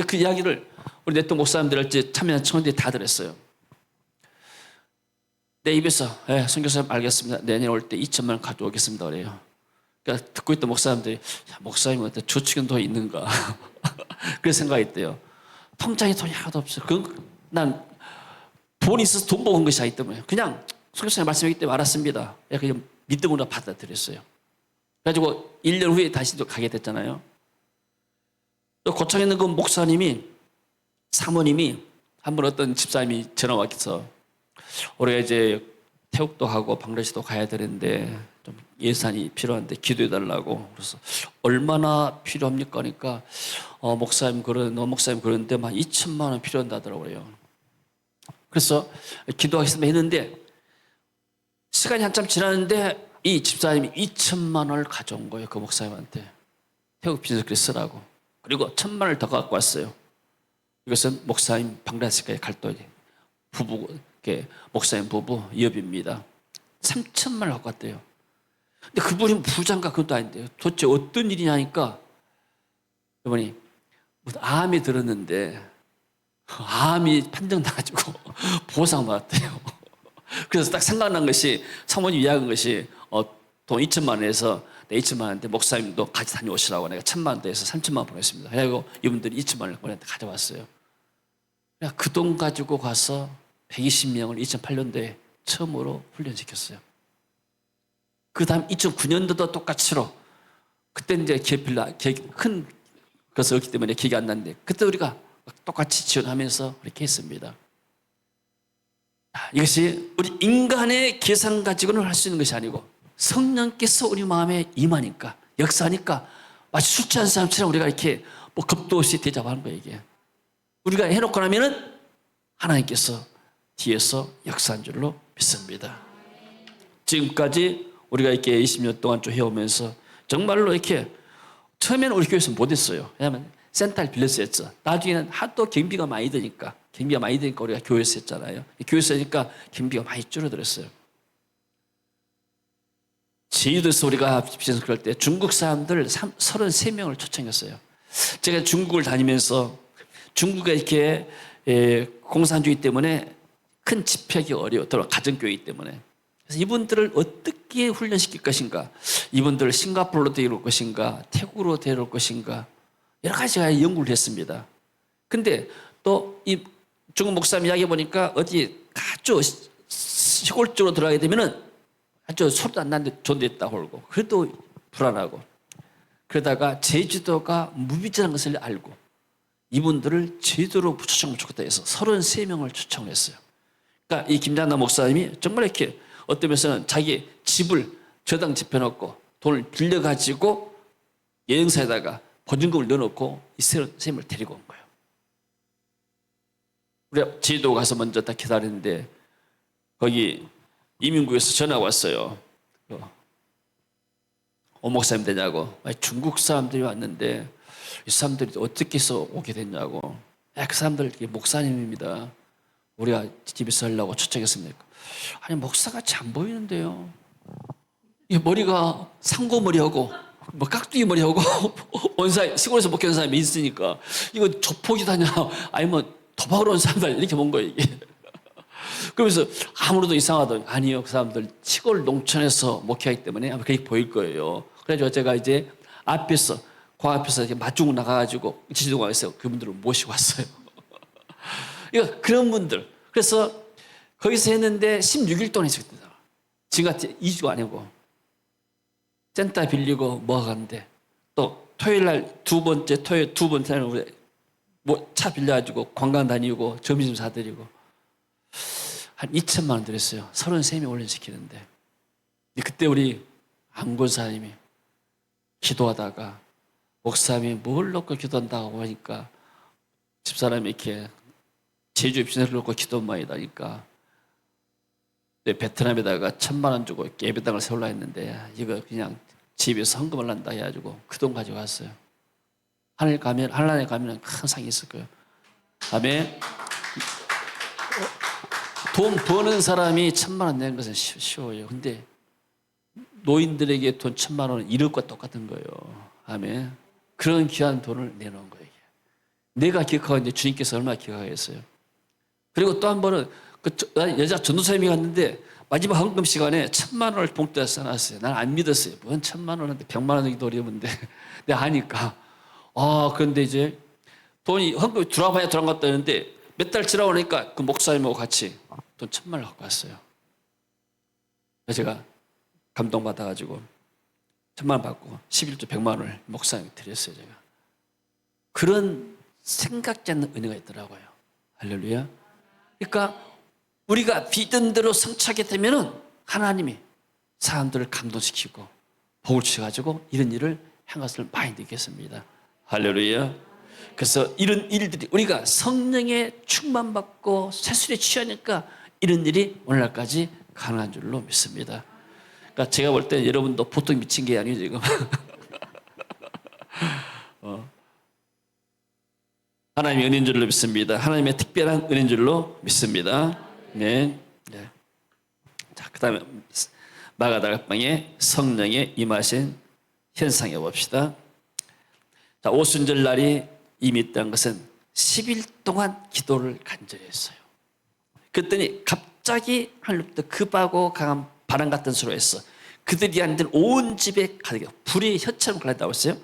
그 이야기를 우리 네트 목사님들 참여한 청원들이 다 들었어요. 내 입에서 선교사님 알겠습니다. 내년 올 때 2천만 원 가져오겠습니다. 그래요. 그러니까 듣고 있던 목사님들이 목사님한테 저축은 돈 있는가? 그런 생각했대요. 통장에 돈이 하나도 없어. 난 돈이 있어서 돈 모은 것이 아니기 때문에 그냥 선교사님 말씀이기 때문에 알았습니다. 그냥 믿음으로 받아들였어요. 그래가지고 1년 후에 다시 또 가게 됐잖아요. 또 고창에 있는 그 목사님이, 사모님이 한 번 어떤 집사님이 전화 와서 올해 이제 태국도 가고 방글라데시도 가야 되는데 좀 예산이 필요한데 기도해달라고. 그래서 얼마나 필요합니까? 그러니까 목사님 그러는데 막 2천만 원 필요한다더라고요. 그래서 기도하겠습니다 했는데 시간이 한참 지났는데 이 집사님이 2천만 원을 가져온 거예요. 그 목사님한테. 태국 비즈니스 쓰라고. 그리고 1,000만 원을 더 갖고 왔어요. 이것은 목사님 방글라데시까지 갈 때 부부, 목사님 부부 이업입니다. 3천만 원을 갖고 왔대요. 근데 그분이 부자인가 그것도 아닌데요. 도대체 어떤 일이냐니까 이분이 암이 들었는데 암이 판정나가지고 보상받았대요. 그래서 딱 생각난 것이, 사모님 이야기한 것이 돈 2천만 원에서 내 2천만 원인데 목사님도 같이 다녀오시라고 내가 1,000만 원 더해서 3천만 원 보냈습니다. 그래서 이분들이 2천만 원을 보냈는데 가져왔어요. 그 돈 가지고 가서 120명을 2008년도에 처음으로 훈련시켰어요. 그 다음 2009년도도 똑같이로, 그때 이제 큰 것이 없기 때문에 기억이 안 나는데 그때 우리가 똑같이 지원하면서 그렇게 했습니다. 이것이 우리 인간의 계산 가지고는 할 수 있는 것이 아니고 성령께서 우리 마음에 임하니까, 역사하니까 마치 술 취한 사람처럼 우리가 이렇게 겁도 없이 대접하는 거예요. 이게 우리가 해놓고 나면은 하나님께서 뒤에서 역사한 줄로 믿습니다. 지금까지 우리가 이렇게 20년 동안 쭉 해오면서 정말로 이렇게 처음에는 우리 교회에서 못했어요. 왜냐하면 센터를 빌려서 했죠. 나중에는 하도 경비가 많이 드니까 우리가 교회에서 했잖아요. 교회에서 하니까 경비가 많이 줄어들었어요. 제주도에서 우리가 비전스 그럴 때 중국 사람들 33명을 초청했어요. 제가 중국을 다니면서 중국에 이렇게 공산주의 때문에 큰 집회하기 어려워. 또 가정교회이기 때문에. 그래서 이분들을 어떻게 훈련시킬 것인가, 이분들을 싱가포르로 데려올 것인가, 태국으로 데려올 것인가, 여러 가지 연구를 했습니다. 근데 또 이 중국 목사님 이야기 보니까 어디 아주 시골 쪽으로 들어가게 되면은 아주 소리도 안 나는데 존대했다고 그러고, 그래도 불안하고, 그러다가 제주도가 무비전한 것을 알고 이분들을 제주도로 초청을 좋겠다 해서 33명을 초청했어요. 그러니까 이 김장남 목사님이 정말 이렇게 어떤 면에서는 자기 집을 저당 집혀놓고 돈을 빌려가지고 여행사에다가 보증금을 넣어놓고 이 선생님을 데리고 온 거예요. 우리가 제주도 가서 먼저 딱 기다리는데 거기 이민국에서 전화가 왔어요. 목사님 되냐고. 중국 사람들이 왔는데 이 사람들이 어떻게 해서 오게 됐냐고. 그 사람들 목사님입니다. 우리가 집에서 하려고 초청했습니다. 아니 목사가 잘 안 보이는데요. 이 머리가 상고머리하고 깍두기 머리하고 원사 시골에서 목회하는 사람이 있으니까 이거 조폭이다냐 아니면 도박으로 온 사람들 이렇게 본 거예요 이게. 그러면서 아무래도 이상하더니 아니요, 그 사람들 시골 농촌에서 목회하기 때문에 아마 그렇게 보일 거예요. 그래서 제가 이제 공 앞에서 이렇게 맞주고 나가가지고 지도관에서 그분들을 모시고 왔어요. 그러니까 그런 분들. 그래서 거기서 했는데 16일 동안 했었거든요. 지금 같이 2주가 아니고 센터 빌리고 뭐 하는데 또 토요일 날 두 번째 날은 우리 뭐 차 빌려가지고 관광 다니고 점심 사드리고 한 2천만 원 들였어요. 33명 훈련시키는데. 그때 우리 안곤사님이 기도하다가 목사님이 뭘 놓고 기도한다고 하니까 집사람이 이렇게 제주 비전을 놓고 기도만이다니까 베트남에다가 1,000만 원 주고 예배당을 세우려 했는데 이거 그냥 집에서 헌금을 한다 해가지고 그 돈 가지고 갔어요. 하늘나라에 가면 큰 상이 있을 거예요. 아멘. 돈 버는 사람이 1,000만 원 내는 것은 쉬워요. 근데 노인들에게 돈 1,000만 원은 1억과 똑같은 거예요. 아멘. 그런 귀한 돈을 내놓은 거예요. 내가 기억하고 있는데 주님께서 얼마나 기억하겠어요. 그리고 또 한 번은 그 여자 전도사님이 갔는데 마지막 헌금 시간에 1,000만 원을 봉투에 써놨어요. 난 안 믿었어요. 뭔 1,000만 원인데 100만 원 정도 어려운데 내가 하니까 그런데 이제 돈이 헌금이 들어와봐야 들어간 것 같다는데 몇 달 지나고 나니까 그 목사님하고 같이 돈 1,000만 원 갖고 왔어요. 그래서 제가 감동받아가지고 1,000만 원 받고 11조 100만 원을 목사님께 드렸어요. 제가 그런 생각지 않는 은혜가 있더라고요. 할렐루야. 그러니까 우리가 믿은 대로 성취하게 되면은 하나님이 사람들을 감동시키고 복을 주셔가지고 이런 일을 한 것을 많이 느꼈습니다. 할렐루야. 그래서 이런 일들이 우리가 성령의 충만받고 세술에 취하니까 이런 일이 오늘날까지 가능한 줄로 믿습니다. 그러니까 제가 볼 때 여러분도 보통 미친 게 아니에요 지금. 하나님의 은혜인 줄로 믿습니다. 하나님의 특별한 은혜인 줄로 믿습니다. 네. 자, 그 다음에 마가다락방에 성령의 임하신 현상해 봅시다. 자, 오순절 날이 이미 있다는 것은 10일 동안 기도를 간절히 했어요. 그랬더니 갑자기 하늘부터 급하고 강한 바람 같은 소리가 했어. 그들이 앉은 온 집에 가득 불이 혀처럼 갈랐다고 했어요.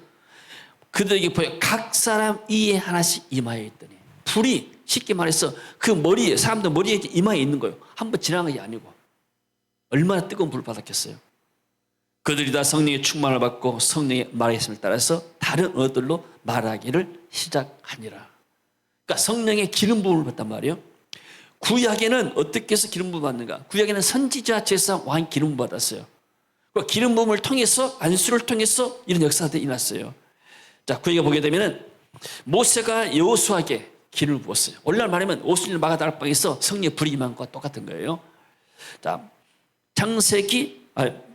그들에게 보여 각 사람 이에 하나씩 이마에 있더니 불이 쉽게 말해서 그 머리에 사람들 머리에 이마에 있는 거예요. 한번 지나간 게 아니고 얼마나 뜨거운 불을 받았겠어요. 그들이 다 성령의 충만을 받고 성령의 말씀을 따라서 다른 언어들로 말하기를 시작하니라. 그러니까 성령의 기름 부음을 받단 말이에요. 구약에는 어떻게 해서 기름 부음을 받는가? 구약에는 선지자, 제사장, 왕이 기름 부음을 받았어요. 그 기름 부음을 통해서 안수를 통해서 이런 역사들이 일어났어요. 자, 구약에 보게 되면은 모세가 여호수아에게 기름을 부었어요. 오늘날 말하면 오순절 마가다락방에서 성령의 불이 임한 것과 똑같은 거예요. 자,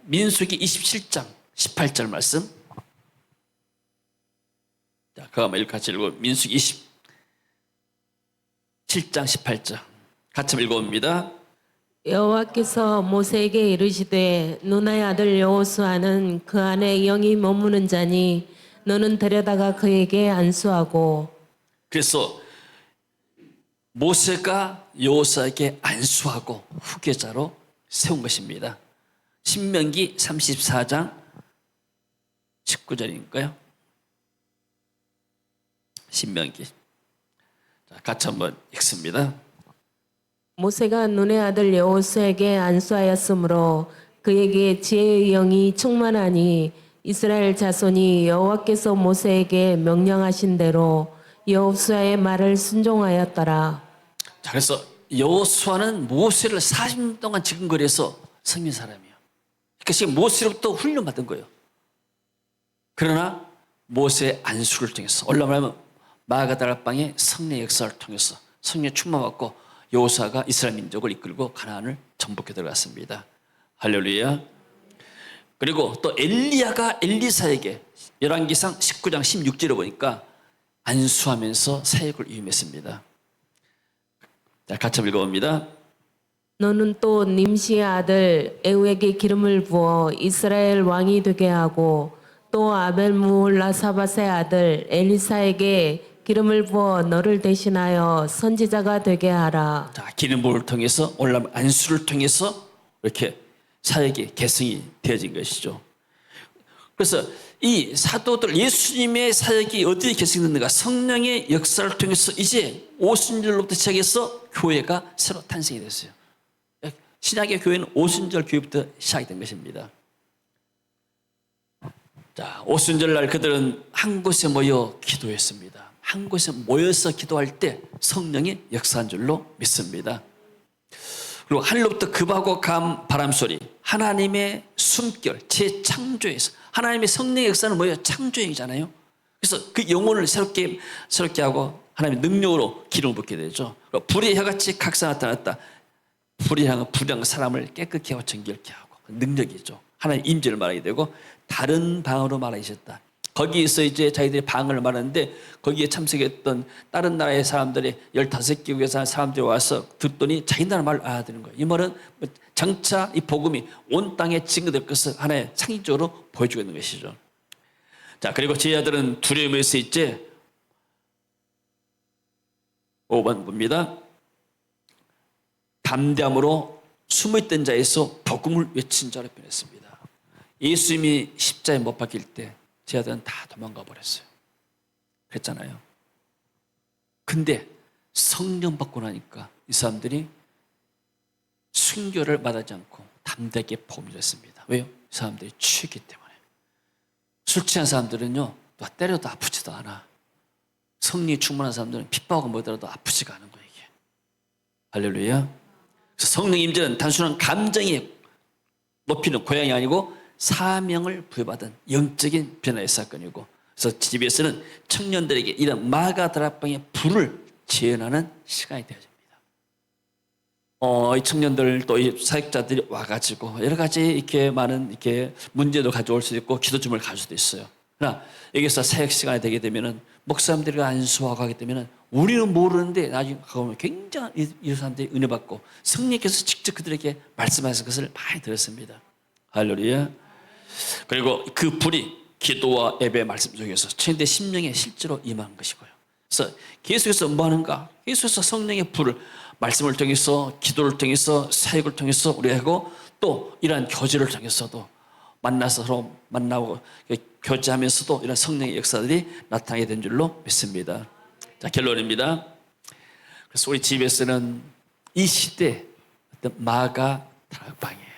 민수기 27장 18절 말씀. 자, 그거 한번 같이 읽어. 민수기 27장 18절 같이 읽어봅니다. 여호와께서 모세에게 이르시되 눈의 아들 여호수아는 그 안에 영이 머무는 자니 너는 데려다가 그에게 안수하고. 그래서 모세가 여호수아에게 안수하고 후계자로 세운 것입니다. 신명기 34장 19절인가요? 신명기. 자, 같이 한번 읽습니다. 모세가 눈의 아들 여호수아에게 안수하였으므로 그에게 지혜의 영이 충만하니 이스라엘 자손이 여호와께서 모세에게 명령하신 대로 여호수아의 말을 순종하였더라. 자, 그래서 여호수아는 모세를 40년 동안 지근거려서 섬긴 사람이에요. 그러니까 지금 모세로부터 훈련받은 거예요. 그러나 모세의 안수를 통해서 올라가면 마가다락방의 성령의 역사를 통해서 성령의 충만받고 여호수아가 이스라엘 민족을 이끌고 가나안을 정복해 들어갔습니다. 할렐루야. 그리고 또 엘리야가 엘리사에게 열왕기상 19장 16절에 보니까 안수하면서 사역을 이임했습니다. 자, 같이 읽어봅니다. 너는 또 님시의 아들 에우에게 기름을 부어 이스라엘 왕이 되게 하고 또 아벨무올라 사밧의 아들 엘리사에게 기름을 부어 너를 대신하여 선지자가 되게 하라. 자, 기름 부음을 통해서 올라온 안수를 통해서 이렇게 사역이 계승이 되어진 것이죠. 그래서 이 사도들 예수님의 사역이 어디에 계승됐는가? 성령의 역사를 통해서 이제 오순절로부터 시작해서 교회가 새로 탄생이 됐어요. 신약의 교회는 오순절 교회부터 시작이 된 것입니다. 자, 오순절날 그들은 한 곳에 모여 기도했습니다. 한 곳에 모여서 기도할 때 성령이 역사한 줄로 믿습니다. 그리고 하늘로부터 급하고 감 바람소리, 하나님의 숨결, 재창조에서 하나님의 성령의 역사는 뭐예요? 창조행이잖아요. 그래서 그 영혼을 새롭게 하고 하나님의 능력으로 기름을 붓게 되죠. 불의 혀같이 각사 나타났다. 불이 향한 사람을 깨끗게 하고 정결케 하고 능력이죠. 하나님의 임재를 말하게 되고 다른 방으로 말하셨다. 거기에서 이제 자기들이 방을 말하는데 거기에 참석했던 다른 나라의 사람들이 15개국에서 사람들이 와서 듣더니 자기 나라 말을 알아듣는 거예요. 이 말은 장차 이 복음이 온 땅에 증거될 것을 하나의 상징적으로 보여주고 있는 것이죠. 자, 그리고 제자들은 두려움에서 이제 5번 봅니다. 담대함으로 숨어있던 자에서 복음을 외친 자로 변했습니다. 예수님이 십자가에 못 박힐 때 제자들은 다 도망가 버렸어요. 그랬잖아요. 근데 성령 받고 나니까 이 사람들이 순교를 받지 않고 담대하게 복음을 했습니다. 왜요? 이 사람들이 취했기 때문에. 술 취한 사람들은요, 또 때려도 아프지도 않아. 성령이 충만한 사람들은 핍박하고 뭐더라도 아프지가 않은 거예요, 이게. 할렐루야. 그래서 성령 임재는 단순한 감정이 높이는 고향이 아니고 사명을 부여받은 영적인 변화의 사건이고, 그래서 집에서는 청년들에게 이런 마가다락방의 불을 재현하는 시간이 되어집니다. 이 청년들 또 이 사역자들이 와가지고 여러 가지 이렇게 많은 이렇게 문제도 가져올 수도 있고 기도점을 갈 수도 있어요. 그러나 여기서 사역 시간이 되게 되면은 목사님들이 안수하고 하게 되면은 우리는 모르는데 나중에 가보면 굉장한 이 사람들이 은혜 받고 성령께서 직접 그들에게 말씀하신 것을 많이 들었습니다. 할렐루야. 그리고 그 불이 기도와 예배 말씀 속에서 청년들의 심령에 실제로 임한 것이고요. 그래서 계속해서 뭐 하는가? 계속해서 성령의 불을 말씀을 통해서 기도를 통해서 사역을 통해서 우리가 하고 또 이러한 교제를 통해서도 만나서 서로 만나고 교제하면서도 이런 성령의 역사들이 나타나게 된 줄로 믿습니다. 자, 결론입니다. 그래서 우리 집에서는 이 시대 어떤 마가 다락방이에요.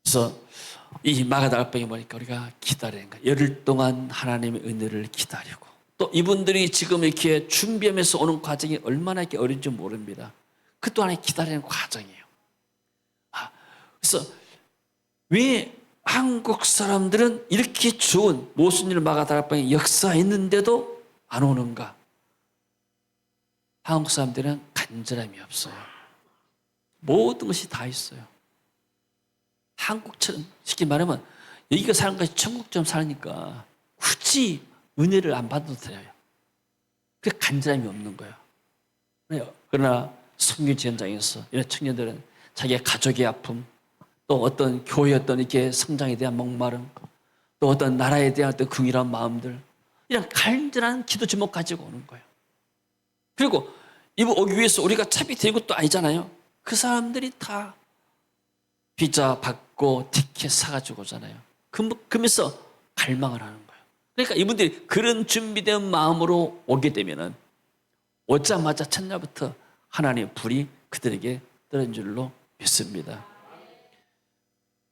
그래서 이 마가 다락방이 뭐니까 우리가 기다리는 거예요. 열흘 동안 하나님의 은혜를 기다리고 또 이분들이 지금 이렇게 준비하면서 오는 과정이 얼마나 이렇게 어려운지 모릅니다. 그 또한 기다리는 과정이에요. 그래서 왜 한국 사람들은 이렇게 좋은 모순일 마가다락방의 역사가 있는데도 안 오는가? 한국 사람들은 간절함이 없어요. 모든 것이 다 있어요. 한국처럼 쉽게 말하면 여기가 사는 것이 천국처럼 사니까 굳이 은혜를 안 받아도 돼요. 그 간절함이 없는 거예요. 그러나 선교지 현장에서 이런 청년들은 자기의 가족의 아픔, 또 어떤 교회의 어떤 이렇게 성장에 대한 목마름, 또 어떤 나라에 대한 어떤 긍휼한 마음들, 이런 간절한 기도 제목 가지고 오는 거예요. 그리고 이거 오기 위해서 우리가 차비 된 것도 아니잖아요. 그 사람들이 다 비자 받고 티켓 사가지고 오잖아요. 그러면서 갈망을 하는 거예요. 그러니까 이분들이 그런 준비된 마음으로 오게 되면은 오자마자 첫날부터 하나님의 불이 그들에게 떨어진 줄로 믿습니다.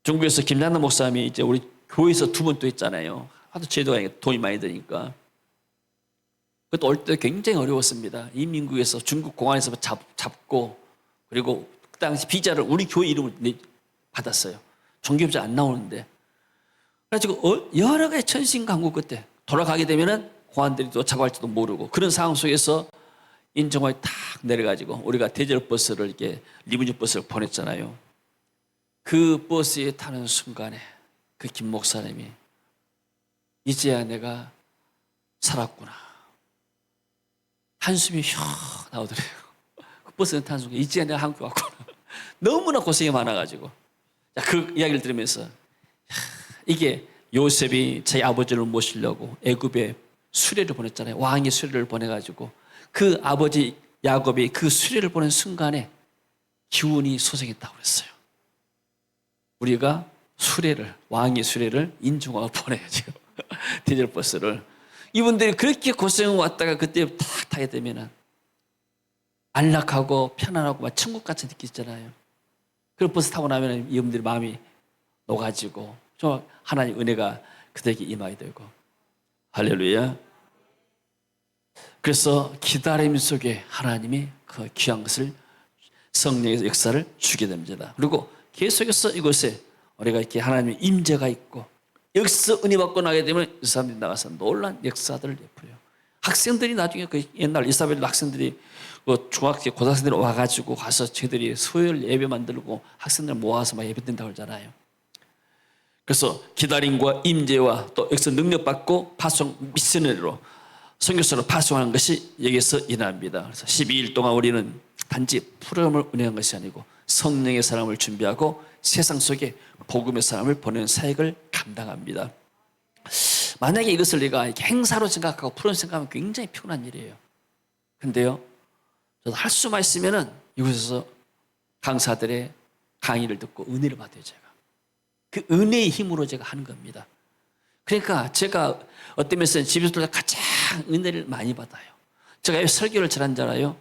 중국에서 김장남 목사님이 이제 우리 교회에서 2번 또 있잖아요. 하도 제도가 돈이 많이 드니까. 그것도 올 때 굉장히 어려웠습니다. 이민국에서 중국 공안에서 잡고 그리고 그 당시 비자를 우리 교회 이름을 받았어요. 종교비자 안 나오는데. 그래가지고 여러 가지 천신강국 그때 돌아가게 되면은 공안들이 또 잡아갈지도 모르고 그런 상황 속에서 인정호에 탁 내려가지고 우리가 대절 버스를 이렇게 리무진 버스를 보냈잖아요. 그 버스에 타는 순간에 그 김 목사님이 이제야 내가 살았구나. 한숨이 휘 나오더래요. 그 버스에 타는 순간 이제야 내가 한국 왔구나. 너무나 고생이 많아가지고 그 이야기를 들으면서 이게 요셉이 자기 아버지를 모시려고 애굽에 수레를 보냈잖아요. 왕의 수레를 보내가지고 그 아버지 야곱이 그 수레를 보낸 순간에 기운이 소생했다고 그랬어요. 우리가 왕의 수레를 인중하고 보내야죠. 디젤 버스를. 이분들이 그렇게 고생을 왔다가 그때 탁 타게 되면은 안락하고 편안하고 막 천국같이 느끼잖아요. 그리고 버스 타고 나면 여러분들의 마음이 녹아지고 좀 하나님 은혜가 그들에게 임하게 되고. 할렐루야. 그래서 기다림 속에 하나님이 그 귀한 것을 성령의 역사를 주게 됩니다. 그리고 계속해서 이곳에 우리가 이렇게 하나님의 임재가 있고 여기서 은혜 받고 나게 되면 이 사람들이 나가서 놀란 역사들을 베풀어요. 학생들이 나중에 그 옛날 이사벨 학생들이 그 중학생, 고등학생들이 와가지고 가서 저희들이 수요일 예배 만들고 학생들 모아서 막 예배 드린다고 그러잖아요. 그래서 기다림과 임재와 또 여기서 능력받고 파송 미셔너리로 선교사로 파송하는 것이 여기서 일어납니다. 그래서 12일 동안 우리는 단지 프로그램을 운영한 것이 아니고 성령의 사람을 준비하고 세상 속에 복음의 사람을 보내는 사역을 감당합니다. 만약에 이것을 내가 이렇게 행사로 생각하고 프로그램 생각하면 굉장히 피곤한 일이에요. 근데요, 저도 할 수만 있으면은 이곳에서 강사들의 강의를 듣고 은혜를 받아요, 제가. 그 은혜의 힘으로 제가 하는 겁니다. 그러니까 제가 어떤 면에서 집에서 가장 은혜를 많이 받아요. 제가 왜 설교를 잘한 줄 알아요?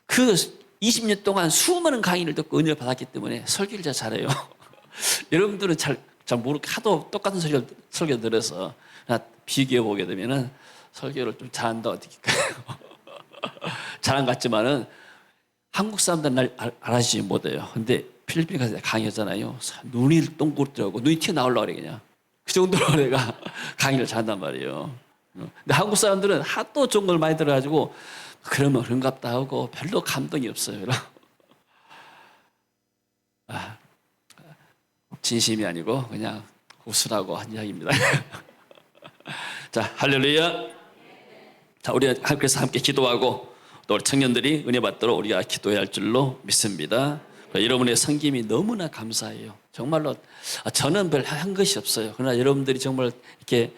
그 20년 동안 수많은 강의를 듣고 은혜를 받았기 때문에 설교를 제가 잘해요. 여러분들은 잘 모르고 하도 똑같은 설교 들어서 비교해 보게 되면은 설교를 좀 잘한다 어떻게 잘한 것 같지만은 한국 사람들은 날 알아주지 못해요. 근데 필리핀 가서 강의하잖아요. 눈이 동그랗더라고. 눈이 튀어나오려고 그래 그냥. 그 정도로 내가 강의를 잘한단 말이에요. 근데 한국 사람들은 하도 좋은 걸 많이 들어가지고 그러면 그런갑다 하고 별로 감동이 없어요. 진심이 아니고 그냥 웃으라고 한 이야기입니다. 자, 할렐루야. 자, 우리가 그래서 함께 기도하고 또 우리 청년들이 은혜 받도록 우리가 기도해야 할 줄로 믿습니다. 여러분의 섬김이 너무나 감사해요. 정말로 저는 별 한 것이 없어요. 그러나 여러분들이 정말 이렇게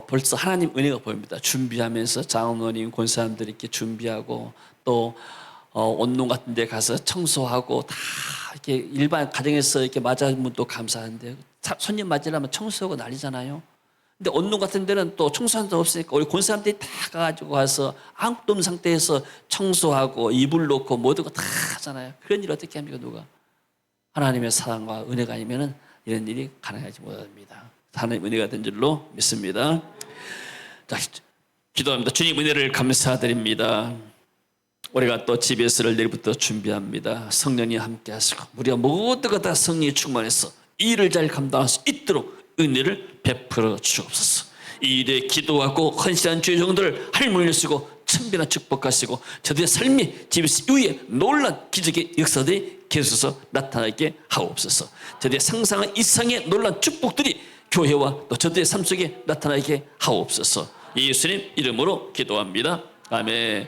벌써 하나님 은혜가 보입니다. 준비하면서 장로님, 권사님들이 이렇게 준비하고 또 온농 같은 데 가서 청소하고 다 이렇게 일반 가정에서 이렇게 맞아주면 또 감사한데 손님 맞으려면 청소하고 난리잖아요. 근데 온농 같은 데는 또 청소하는 데 없으니까 우리 권사님들이 다 가가지고 가서 아무것도 없는 상태에서 청소하고 이불 놓고 모든 거 다 하잖아요. 그런 일 어떻게 합니까, 누가? 하나님의 사랑과 은혜가 아니면은 이런 일이 가능하지 못합니다. 하나님 은혜가 된 줄로 믿습니다. 자, 기도합니다. 주님 은혜를 감사드립니다. 우리가 또 집에서를 내일부터 준비합니다. 성령이 함께 하시고 우리가 모두가 다 성령이 충만해서 이 일을 잘 감당할 수 있도록 은혜를 베풀어 주옵소서. 이 일에 기도하고 헌신한 주의 종들을 할물려 쓰고 천변한 축복하시고 저들의 삶이 집에서 이후에 놀란 기적의 역사들이 계속해서 나타나게 하옵소서. 저들의 상상한 이상의 놀란 축복들이 교회와 또 저들의 삶 속에 나타나게 하옵소서. 예수님 이름으로 기도합니다. 아멘.